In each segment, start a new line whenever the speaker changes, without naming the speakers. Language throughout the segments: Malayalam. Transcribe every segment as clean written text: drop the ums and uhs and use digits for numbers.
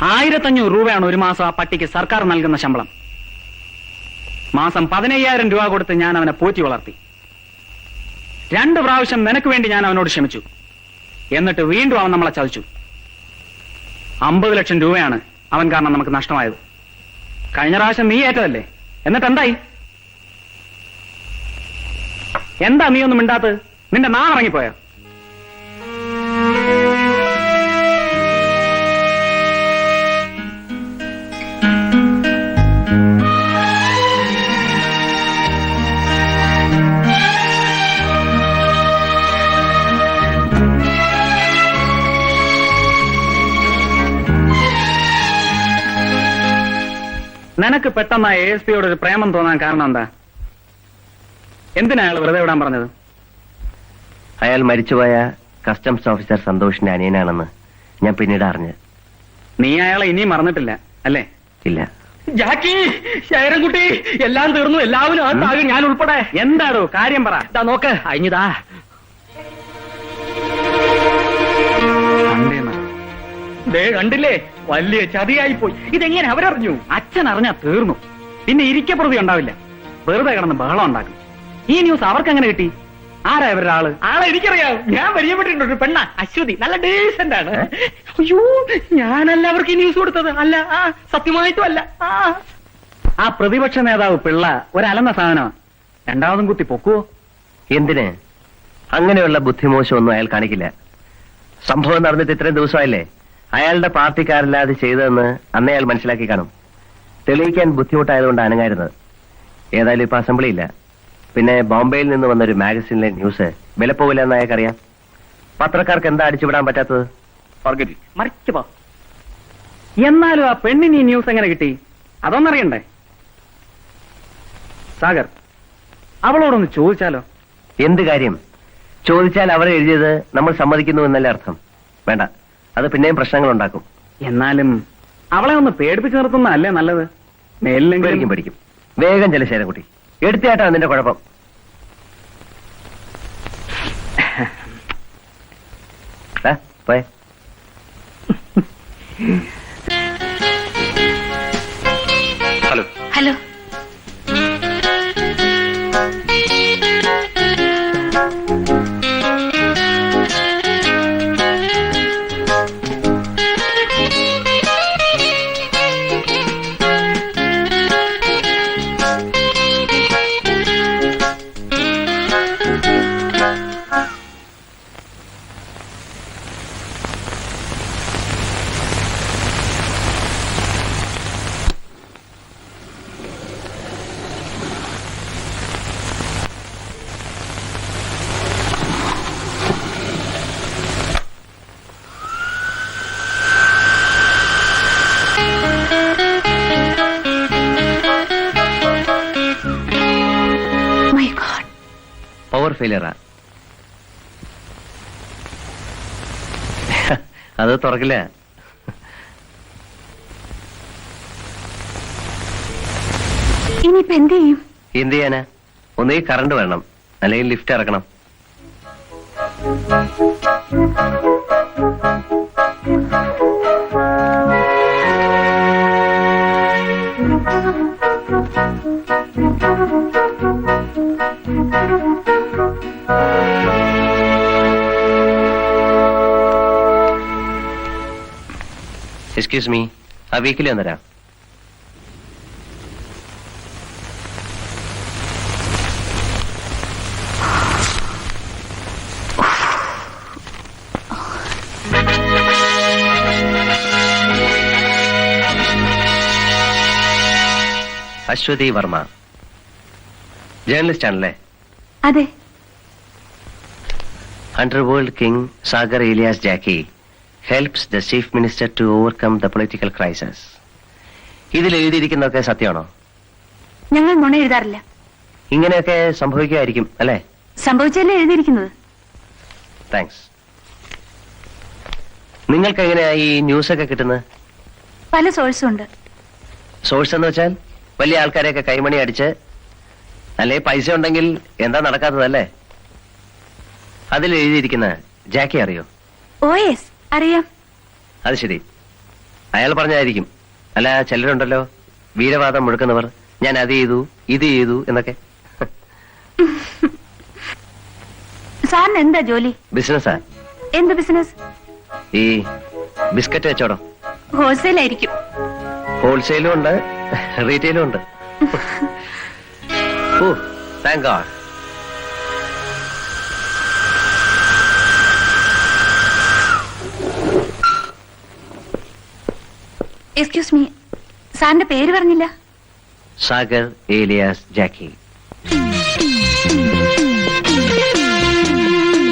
1500 രൂപയാണ് ഒരു മാസം ആ പട്ടിക്ക് സർക്കാർ നൽകുന്ന ശമ്പളം. മാസം 15000 രൂപ കൊടുത്ത് ഞാൻ അവനെ പോറ്റി വളർത്തി. 2 പ്രാവശ്യം നിനക്ക് വേണ്ടി ഞാൻ അവനോട് ക്ഷമിച്ചു. എന്നിട്ട് വീണ്ടും അവൻ നമ്മളെ ചതിച്ചു. 50 ലക്ഷം രൂപയാണ് അവൻ കാരണം നമുക്ക് നഷ്ടമായത്. കഴിഞ്ഞ പ്രാവശ്യം നീ ഏറ്റതല്ലേ? എന്നിട്ട് എന്തായി? എന്താ നീ ഒന്നും മിണ്ടാത്തത്? നിന്റെ നാണിറങ്ങിപ്പോയോ? നിനക്ക് പെട്ടെന്ന് ASP യോട് ഒരു പ്രേമം തോന്നാൻ കാരണം എന്താ? എന്തിനാ അയാൾ വെറുതെ വിടാൻ പറഞ്ഞത്?
അയാൾ മരിച്ചുപോയ കസ്റ്റംസ് ഓഫീസർ സന്തോഷിന്റെ അനിയനാണെന്ന് ഞാൻ പിന്നീട് അറിഞ്ഞ്.
നീ അയാളെ ഇനിയും മറന്നിട്ടില്ല അല്ലേ?
ഇല്ല.
ജാക്കി, ശൈരൻകുട്ടി, എല്ലാം തീർന്നു. എല്ലാവരും ആകെ ഞാൻ ഉൾപ്പെടെ. എന്താണോ കാര്യം പറ. നോക്ക്, അഴിഞ്ഞതാ. കണ്ടില്ലേ, വലിയ ചതിയായി പോയി. ഇതെങ്ങനെ അവരറിഞ്ഞു? അച്ഛൻ അറിഞ്ഞാ തീർന്നു. പിന്നെ ഇരിക്കപ്രതി ഉണ്ടാവില്ല. വെറുതെ കിടന്ന് ബഹളം ഉണ്ടാക്കും. ഈ ന്യൂസ് അവർക്ക് എങ്ങനെ കിട്ടി? ആരാ ഇവരുടെ ആള്? ആളെ എനിക്കറിയാം. ഞാൻ പരിചയപ്പെട്ടിട്ടുണ്ട്. ഒരു പെണ്ണ, അശ്വതി. നല്ല ഡീസന്റ് ആണ്. അയ്യോ, ഞാനല്ല അവർക്ക് ഈ ന്യൂസ് കൊടുത്തത്. അല്ല, സത്യമായിട്ടും അല്ല. ആ പ്രതിപക്ഷ നേതാവ് പിള്ള ഒരലന്ന സാധനമാണ്. രണ്ടാമതും കുത്തി പൊക്കുവോ?
എന്തിന്? അങ്ങനെയുള്ള ബുദ്ധിമോശമൊന്നും അയാൾ കാണിക്കില്ല. സംഭവം നടന്നിട്ട് ഇത്രയും ദിവസമായില്ലേ? അയാളുടെ പാർട്ടിക്കാരല്ലാതെ ചെയ്തതെന്ന് അന്നേ അയാൾ മനസ്സിലാക്കി കാണും. തെളിയിക്കാൻ ബുദ്ധിമുട്ടായതുകൊണ്ട് അനങ്ങായിരുന്നത്. ഏതായാലും ഇപ്പൊ അസംബ്ലി ഇല്ല. പിന്നെ ബോംബെയിൽ നിന്ന് വന്നൊരു മാഗസിനിലെ ന്യൂസ് വിലപ്പോവില്ല എന്ന് അയാൾക്കറിയാം. പത്രക്കാർക്ക് എന്താ അടിച്ചുവിടാൻ പറ്റാത്തത്?
മറിച്ചുപോ. എന്നാലും ആ പെണ്ണിന് ഈ ന്യൂസ് എങ്ങനെ കിട്ടി? അതൊന്നറിയണ്ടേ? സാഗർ, അവളോടൊന്ന് ചോദിച്ചാലോ?
എന്ത് കാര്യം? ചോദിച്ചാൽ അവരെ എഴുതിയത് നമ്മൾ സമ്മതിക്കുന്നു എന്നല്ലേ അർത്ഥം? വേണ്ട, അത് പിന്നെയും പ്രശ്നങ്ങൾ ഉണ്ടാക്കും.
എന്നാലും അവളെ ഒന്ന് പേടിപ്പിച്ചു നിർത്തുന്നതല്ലേ നല്ലത്? മേലിലെങ്കിലും
പഠിക്കും. വേഗം ചെല ശൈലൻകുട്ടി, എടുത്തിയാട്ടാണ് നിന്റെ കുഴപ്പം. പോയെ.
ഹലോ.
ഹലോ.
പവർ ഫെയിലിയറാ. അത് തുറക്കില്ല.
ഇനിയിപ്പോ എന്ത് ചെയ്യും?
എന്ത് ചെയ്യാനാ? ഒന്നുകിൽ കറണ്ട് വേണം, അല്ലെങ്കിൽ ലിഫ്റ്റ് ഇറക്കണം. എക്സ്ക്യൂസ് മീ, ആ വീക്കിലി വന്നരാ. അശ്വതി വർമ്മ, ജേർണലിസ്റ്റ് ആണല്ലേ?
അതെ.
Underworld king Sagar alias Jacky helps the chief minister to overcome the political crisis. ഇതിൽ എഴുതിയിരിക്കുന്നതൊക്കെ സത്യമാണോ?
ഞങ്ങൾ നുണ എഴുതാറില്ല.
ഇങ്ങനെയൊക്കെ സംഭവിക്കുമായിരിക്കും അല്ലേ?
സംഭവിച്ചല്ലേ എഴുതിയിരിക്കുന്നത്.
താങ്ക്സ്. നിങ്ങൾക്ക് എങ്ങനെയാ ഈ ന്യൂസ് ഒക്കെ കിട്ടുന്നത്?
പല സോഴ്സും ഉണ്ട്.
സോഴ്സ് എന്ന് വെച്ചാൽ വലിയ ആൾക്കാരെയൊക്കെ കൈമണി അടിച്ച്, അല്ലെ പൈസ ഉണ്ടെങ്കിൽ എന്താ നടക്കാത്തതല്ലേ? അതിൽ എഴുതിയിരിക്കുന്ന ജാക്കി അറിയോ?
ഓ യെസ്, അറിയാം.
അത് ശരി. അയാൾ പറഞ്ഞായിരിക്കും. അല്ല, ചിലരുണ്ടല്ലോ വീരവാദം മുഴക്കുന്നവർ, ഞാൻ അത് ചെയ്തു ഇത് ചെയ്തു എന്നൊക്കെ.
സാറിന് എന്താ ജോലി?
ബിസിനസ്സാ.
എന്ത് ബിസിനസ്?
ഈ ബിസ്ക്കറ്റ് വെച്ചോടോ.
ഹോൾസെയിൽ ആയിരിക്കും.
ഹോൾസെയിലും ഉണ്ട്, റീറ്റെയിലും ഉണ്ട്. ഓ, താങ്ക് ഗോഡ്.
എക്സ്ക്യൂസ് മീ, സാറിന്റെ പേര് പറഞ്ഞില്ല.
സാഗർ ഏലിയാസ് ജാക്കി.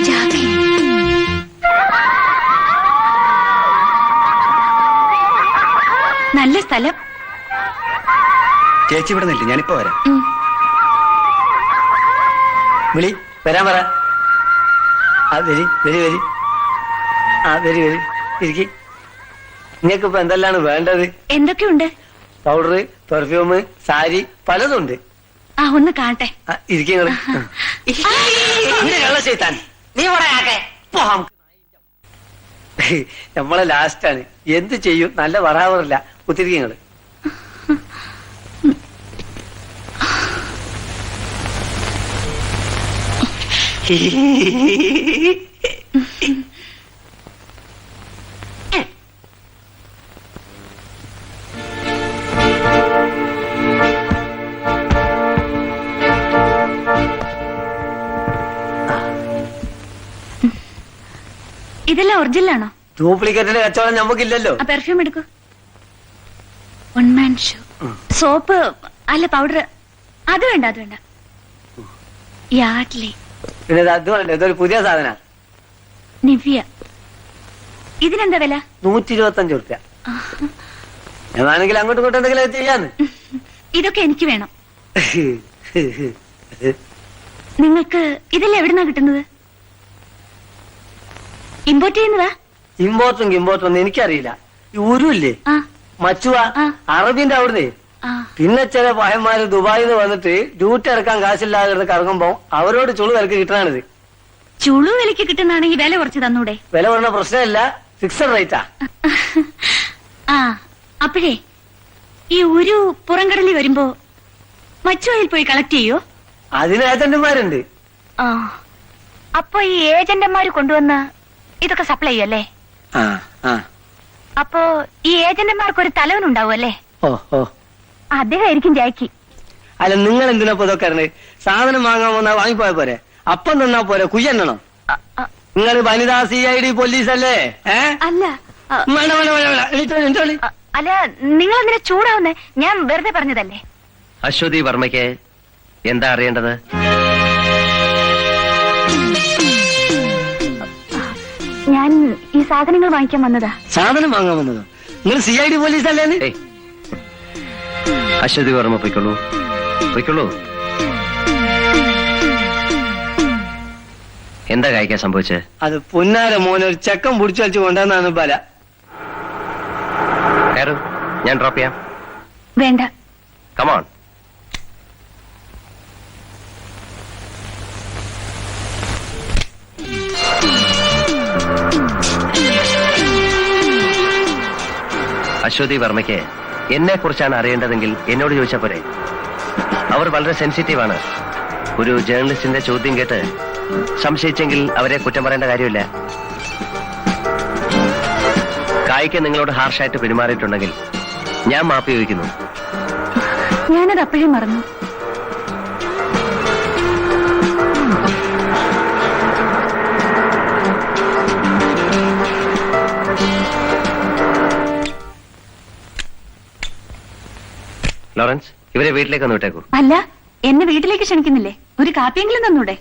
ജാക്കി. നല്ല സ്ഥലം.
ചേച്ചി ഇവിടെ നില്ല, ഞാനിപ്പോ വരാം.
ഉം.
വിളി, വരാൻ പറ. ആ വരി വരി വരി. ആ വരി വരി, ഇരിക്കി. നിങ്ങൾക്കിപ്പോ എന്തെല്ലാണ് വേണ്ടത്?
എന്തൊക്കെയുണ്ട്?
പൗഡർ, പെർഫ്യൂം, സാരി, പലതുണ്ട്.
ആ, ഒന്ന് കാണട്ടെ.
ഇരിക്കുന്നത്
നീ
നമ്മളെ ലാസ്റ്റാണ്. എന്ത് ചെയ്യും, നല്ല പറയാറില്ല. കുത്തിരിക്കങ്ങള്
ഇതെല്ലാം ഒറിജിനലാണോ?
ഡ്യൂപ്ലിക്കേറ്റിന്റെ കച്ചവടം നമുക്കില്ലല്ലോ.
ആ പെർഫ്യൂം എടുക്കൂ. One man show. സോപ്പ് അല്ല, പൗഡർ. അത് വേണ്ട, അത് വേണ്ട. യാഡ്ലി.
പിന്നെ അത് വേണ്ട, ഇതൊരു പുതിയ സാധന.
നിവ്യ. ഇതിനെന്താ വില?
125 റുപ്യ. ഞാനാണെങ്കിൽ അങ്ങോട്ടും ഇങ്ങോട്ടും എന്തെങ്കിലും ചെയ്യാന്ന്.
ഇതൊക്കെ എനിക്ക് വേണം. നിങ്ങൾക്ക് ഇതെല്ലാം എവിടുന്നാ കിട്ടുന്നത്? ഇമ്പോർട്ട് ചെയ്യുന്നതാ?
ഇമ്പോർട്ടും ഒന്നും എനിക്കറിയില്ല. ഈ ഉരുല്ലേ,
ആ,
മച്ചുവ,
ആ.
അറബിന്റെ അവിടുന്ന്.
ആ.
പിന്നെ ചില പഹന്മാര് ദുബായിൽ നിന്ന് വന്നിട്ട് ഡ്യൂട്ടി ഇറക്കാൻ കാശില്ലാതെ കിടന്ന് കറങ്ങുമ്പോ അവരോട് ചുളു വിലക്ക് കിട്ടണാണിത്.
ചുളു വിലക്ക് കിട്ടുന്നാണെങ്കിൽ വില കുറച്ച് തന്നൂടെ?
വില പറഞ്ഞ പ്രശ്നമില്ല, ഫിക്സഡ് റേറ്റാ.
ആ, അപ്പോഴേ ഈ ഒരു പുറംകടലിൽ വരുമ്പോ മച്ചുവയിൽ പോയി കളക്ട് ചെയ്യോ?
അതിന് ഏജന്റുമാരുണ്ട്.
ആ, അപ്പൊ ഈ ഏജന്റന്മാര് കൊണ്ടുവന്ന ഇതൊക്കെ സപ്ലൈ ചെയ്യല്ലേ?
ആ ആ.
അപ്പോ ഈ ഏജന്റന്മാർക്ക് ഒരു തലവനുണ്ടാവും അല്ലേ?
ഓ ഓ.
അദ്ദേഹമായിരിക്കും ജാക്കി.
അല്ല, നിങ്ങൾ എന്തിനാ ഇപ്പൊ ഇതൊക്കെ അറിഞ്ഞത്? സാധനം വാങ്ങാൻ വന്നാ വാങ്ങിപ്പോയ പോരെ? അപ്പം തന്നാ പോരെ? കുയ്യണ്ണോ? നിങ്ങൾ വനിതാ CID പോലീസല്ലേ?
അല്ല,
വേണ്ട വേണ്ട വേണ്ട വേണ്ട, എണീറ്റോ വിളി.
അല്ല, നിങ്ങൾ എന്തിനാ ചൂടാവുന്നേ? ഞാൻ വെറുതെ പറഞ്ഞതല്ലേ.
അശ്വതി വർമ്മയ്ക്ക് എന്താ അറിയേണ്ടത്?
ഞാൻ ഈ സാധനങ്ങൾ വാങ്ങിക്കാൻ വന്നതാ.
സാധനം വാങ്ങാൻ വന്നതോ? നിങ്ങൾ CID പോലീസല്ലേ?
ഏയ്, അശ്വതി വർമ്മ പൊയ്ക്കൊള്ളൂ, പൊയ്ക്കൊള്ളൂ. എന്താ കഴിക്കാൻ സംഭവിച്ചത്?
അത് പൊന്നാര മോനെ ഒരു ചെക്കൻ പിടിച്ചു വലിച്ചു കൊണ്ടുവന്നാണ് പല.
കയറൂ, ഞാൻ ഡ്രോപ്പ് ചെയ്യാം.
വേണ്ട.
കമോൺ. അശ്വതി വർമ്മയ്ക്ക് എന്നെ കുറിച്ചാണ് അറിയേണ്ടതെങ്കിൽ എന്നോട് ചോദിച്ചാൽ പോരെ? അവർ വളരെ സെൻസിറ്റീവാണ്. ഒരു ജേർണലിസ്റ്റിന്റെ ചോദ്യം കേട്ട് സംശയിച്ചെങ്കിൽ അവരെ കുറ്റം പറയേണ്ട കാര്യമില്ല. കായ്ക്ക് നിങ്ങളോട് ഹാർഷായിട്ട് പെരുമാറിയിട്ടുണ്ടെങ്കിൽ ഞാൻ മാപ്പി ചോദിക്കുന്നു.
ഞാനത് അപ്പോഴേ മറന്നു.
ലോറൻസ്, ഇവരെ വീട്ടിലേക്ക് ഒന്ന് വിട്ടേക്കൂ.
അല്ല, എന്നെ വീട്ടിലേക്ക് ക്ഷണിക്കുന്നില്ലേ? ഒരു കാപ്പിയെങ്കിലും തന്നൂടെ?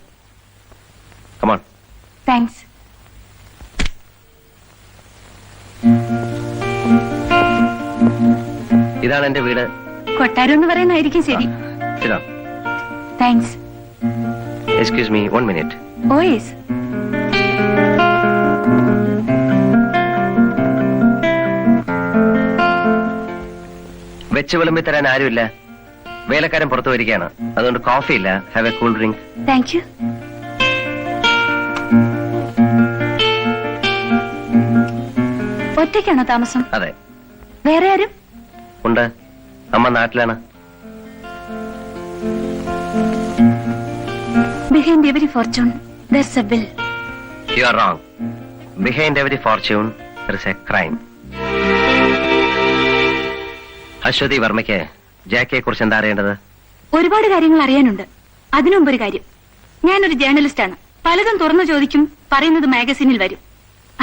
കമോൺ.
താങ്ക്സ്.
ഇതാണ് എന്റെ വീട്.
കൊട്ടാരം എന്ന് പറയുന്നതായിരിക്കും ശരി.
ഇതാ.
Thanks.
Excuse me, 1 minute.
Oh yes.
വെച്ച് വിളമ്പി തരാൻ ആരുമില്ല. വേലക്കാരൻ പുറത്തു വരികയാണ്. അതുകൊണ്ട് കോഫി ഇല്ല. Have a cool drink.
Thank you.
ഒറ്റയ്ക്കാണോ താമസം?
അതെ. വേറെ ആരും?
ഉണ്ട്, അമ്മ നാട്ടിലാണ്.
Behind every fortune there's a will.
You are wrong. Behind every fortune there is a crime. Aswathy വർമ്മയ്ക്ക് ജാക്കിയെ കുറിച്ച് എന്താ അറിയേണ്ടത്?
ഒരുപാട് കാര്യങ്ങൾ അറിയാനുണ്ട്. അതിനുമുമ്പ് ഒരു കാര്യം, ഞാനൊരു ജേർണലിസ്റ്റ് ആണ്. പലതും തുറന്നു ചോദിക്കും, പറയുന്നത് മാഗസീനിൽ വരും.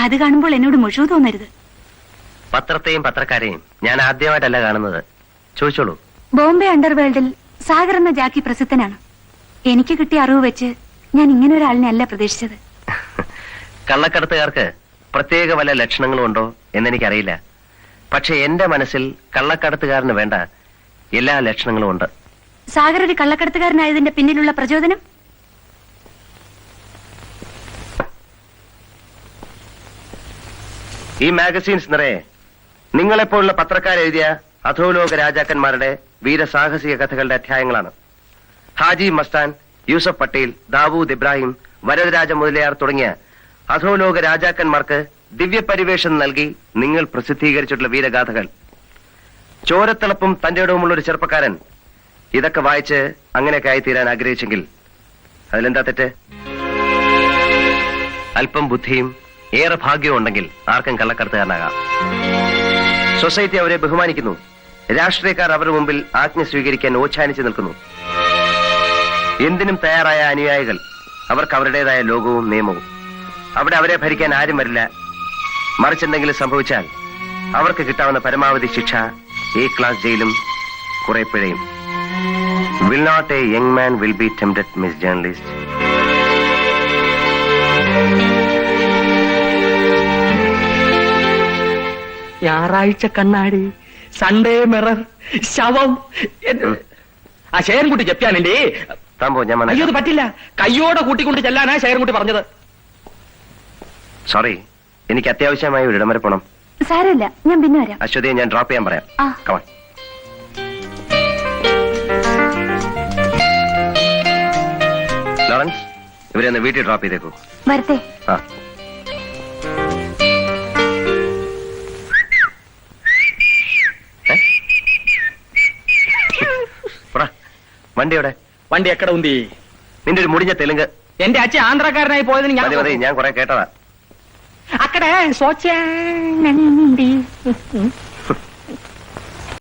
അത് കാണുമ്പോൾ എന്നോട് മുഴുവൻ തോന്നരുത്.
പത്രത്തെയും പത്രക്കാരെയും ഞാൻ ആദ്യമായിട്ടല്ല കാണുന്നത്. ചോദിച്ചോളൂ.
ബോംബെ അണ്ടർവേൾഡിൽ സാഗർ എന്ന ജാക്കി പ്രസിദ്ധനാണ്. എനിക്ക് കിട്ടിയ അറിവ് വെച്ച് ഞാൻ ഇങ്ങനെ ഒരാളിനെ അല്ല പ്രതീക്ഷിച്ചത്.
കള്ളക്കടത്തുകാർക്ക് പ്രത്യേക വല്ല ലക്ഷണങ്ങളും ഉണ്ടോ എന്നെനിക്കറിയില്ല. പക്ഷെ എന്റെ മനസ്സിൽ കള്ളക്കടത്തുകാരന് വേണ്ട എല്ലാ ലക്ഷണങ്ങളും ഉണ്ട്.
സാഗർ ഒരു കള്ളക്കടത്തുകാരനായതിന്റെ പിന്നിലുള്ള പ്രചോദനം?
ഈ മാഗസീൻസ് നിറയെ നിങ്ങളെപ്പോലുള്ള പത്രക്കാരെഴുതിയ അധോലോക രാജാക്കന്മാരുടെ വീരസാഹസിക കഥകളുടെ അധ്യായങ്ങളാണ്. ഹാജി മസ്താൻ, യൂസഫ് പട്ടേൽ, ദാവൂദ് ഇബ്രാഹിം, വരദരാജ മുതലിയാർ തുടങ്ങിയ അധോലോക രാജാക്കന്മാർക്ക് ദിവ്യപരിവേഷം നൽകി നിങ്ങൾ പ്രസിദ്ധീകരിച്ചിട്ടുള്ള വീരഗാഥകൾ. ചോരത്തിളപ്പും തന്റെ ഇടവുമുള്ള ഒരു ചെറുപ്പക്കാരൻ ഇതൊക്കെ വായിച്ച് അങ്ങനെയൊക്കെ ആയിത്തീരാൻ ആഗ്രഹിച്ചെങ്കിൽ അതിലെന്താ തെറ്റ്? അല്പം ബുദ്ധിയും ഏറെ ഭാഗ്യവും ഉണ്ടെങ്കിൽ ആർക്കും കള്ളക്കടത്തുകാരനാകാം. സൊസൈറ്റി അവരെ ബഹുമാനിക്കുന്നു. രാഷ്ട്രീയക്കാർ അവരുടെ മുമ്പിൽ ആജ്ഞ സ്വീകരിക്കാൻ ഓച്ഛാനിച്ചു നിൽക്കുന്നു. എന്തിനും തയ്യാറായ അനുയായികൾ. അവർക്ക് അവരുടേതായ ലോകവും നിയമവും. അവിടെ അവരെ ഭരിക്കാൻ ആരും വരില്ല. മറിച്ചെന്തെങ്കിലും സംഭവിച്ചാൽ അവർക്ക് കിട്ടാവുന്ന പരമാവധി ശിക്ഷ എ ക്ലാസ് ജയിലും കുറെ പിഴയും. Will not a young man will be tempted, miss journalist.
ഞായറാഴ്ച കണ്ണാടി, സൺഡേ മിറർ, ശവം. ആ ശേരൻകുട്ടി ജപ്യാനല്ലേ?
താമ്പോ ഞാൻ
അയ്യോ, അത് പറ്റില്ല. കയ്യോടെ കൂട്ടിക്കൊണ്ട് ചെല്ലാനാ ശേരൻകുട്ടി പറഞ്ഞത്.
സോറി, എനിക്ക് അത്യാവശ്യമായി ഒരിടം വരെ പോണം.
സാരമില്ല, ഞാൻ പിന്നെ വരാം.
അശ്വതിയെ ഞാൻ ഡ്രോപ്പ് ചെയ്യാൻ പറയാം.
ആ.
കമാൺ. ലോറൻസ്, ഇവരെ ഒന്ന് വീട്ടിൽ ഡ്രോപ്പ് ചെയ്തേക്കൂ.
വരട്ടെ.
ആ. വണ്ടി എവിടെ?
വണ്ടി എക്കട ഉന്തി.
നിന്റെ ഒരു മുടിഞ്ഞ തെലുങ്ക്.
എന്റെ അച്ഛൻ ആന്ധ്രാക്കാരനായി പോയതിന്
മതി മതി,
ഞാൻ
ഞാൻ കുറെ കേട്ടതാ.
അക്കടെ